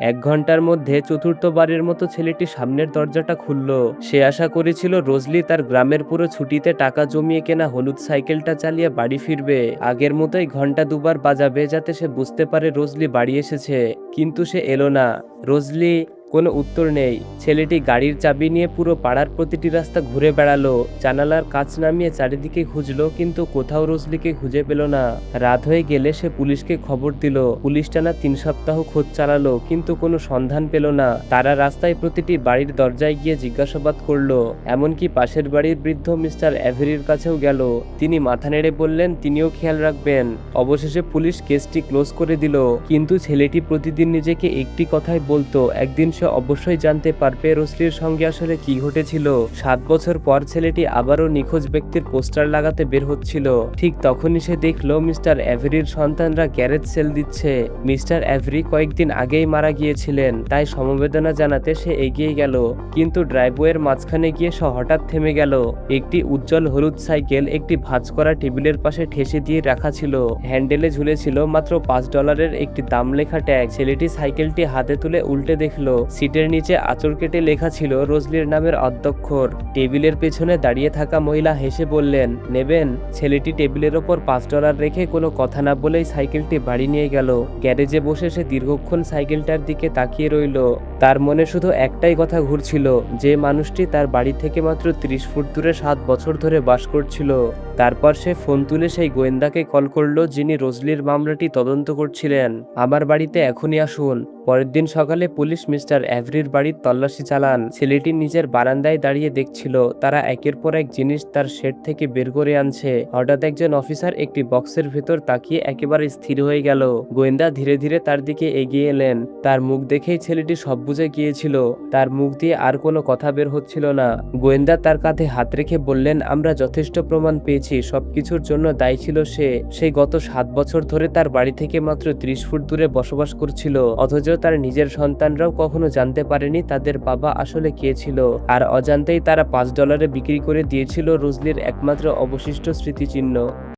1 ঘন্টার মধ্যে চতুর্থবারের মতো ছেলেটি সামনের দরজাটা খুলল। সে আশা করেছিল রোজলি তার গ্রামের পুরো ছুটিতে টাকা জমিয়ে কেনা হলুদ সাইকেলটা চালিয়ে বাড়ি ফিরবে। আগের মতোই ঘন্টা দুবার বাজাবে যাতে সে বুঝতে পারে রোজলি বাড়ি এসেছে। কিন্তু সে এলো না। রোজলি, কোনো উত্তর নেই। ছেলেটি গাড়ির চাবি নিয়ে পুরো পাড়ার প্রতিটি রাস্তা ঘুরে বেড়ালো, জানালার কাঁচ নামিয়ে চারিদিকে খুঁজলো, কিন্তু কোথাও রোজলিকে খুঁজে পেল না। রাত হয়ে গেলে সে পুলিশকে খবর দিল। পুলিশ টানা 3 সপ্তাহ খোঁজ চালালো, কিন্তু কোনো সন্ধান পেল না। তারা রাস্তায় প্রতিটি বাড়ির দরজায় গিয়ে জিজ্ঞাসাবাদ করলো, এমনকি পাশের বাড়ির বৃদ্ধ মিস্টার অ্যাভেরির কাছেও গেল। তিনি মাথা নেড়ে বললেন তিনিও খেয়াল রাখবেন। অবশেষে পুলিশ কেসটি ক্লোজ করে দিল। কিন্তু ছেলেটি প্রতিদিন নিজেকে একটি কথাই বলতো, একদিন সে অবশ্যই জানতে পারবে রোজলির সঙ্গে আসলে কি ঘটেছিল। 7 বছর পর ছেলেটি আবারও নিখোঁজ ব্যক্তির পোস্টার লাগাতে বের হচ্ছিল। ঠিক তখনই সে দেখলো মিস্টার অ্যাভেরির সন্তানরা গ্যারেজ সেল দিচ্ছে। মিস্টার অ্যাভেরি কয়েকদিন আগেই মারা গিয়েছিলেন, তাই সমবেদনা জানাতে সে এগিয়ে গেল। কিন্তু ড্রাইভওয়ের মাঝখানে গিয়ে সে হঠাৎ থেমে গেল। একটি উজ্জ্বল হলুদ সাইকেল একটি ভাঁজ করা টেবিলের পাশে ঠেসে দিয়ে রাখা ছিল। হ্যান্ডেলে ঝুলেছিল মাত্র $5 একটি দাম লেখা ট্যাগ। ছেলেটি সাইকেলটি হাতে তুলে উল্টে দেখলো সিটের নিচে আঁচড় কেটে লেখা ছিল রোজলির নামের অধ্যক্ষর। টেবিলের পেছনে দাঁড়িয়ে থাকা মহিলা হেসে বললেন, নেবেন? ছেলেটি টেবিলের ওপর $5 রেখে কোনো কথা না বলেই সাইকেলটি বাড়ি নিয়ে গেল। গ্যারেজে বসে সে দীর্ঘক্ষণ সাইকেলটার দিকে তাকিয়ে রইল। তার মনে শুধু একটাই কথা ঘুরছিল, যে মানুষটি তার বাড়ি থেকে মাত্র 30 ফুট দূরে 7 বছর ধরে বাস করছিল। তারপর সে ফোন তুলে সেই গোয়েন্দাকে কল করলো যিনি রোজলির মামলাটি তদন্ত করছিলেন। আমার বাড়িতে এখনই আসুন। পরের দিন সকালে পুলিশ মিস্টার অ্যাভেরির বাড়ির তল্লাশি চালান। ছেলেটি নিজের বারান্দায় দাঁড়িয়ে দেখছিল তারা একের পর এক জিনিস তার শেড থেকে বের করে আনছে। হঠাৎ একজন অফিসার একটি বক্সের ভেতর তাকিয়ে একেবারে স্থির হয়ে গেল। গোয়েন্দা ধীরে ধীরে তার দিকে এগিয়ে এলেন। তার মুখ দেখেই ছেলেটি সব বুঝে গিয়েছিল। তার মুখ দিয়ে আর কোনো কথা বের হচ্ছিল না। গোয়েন্দা তার কাঁধে হাত রেখে বললেন, আমরা যথেষ্ট প্রমাণ পেয়েছি। সবকিছুর জন্য দায়ী ছিল সে গত 7 বছর ধরে তার বাড়ি থেকে মাত্র 30 ফুট দূরে বসবাস করছিল। অথচ তার নিজের সন্তানরাও কখনো জানতে পারেনি তাদের বাবা আসলে কে ছিল। আর অজান্তেই তারা $5 বিক্রি করে দিয়েছিল রোজলির একমাত্র অবশিষ্ট স্মৃতিচিহ্ন।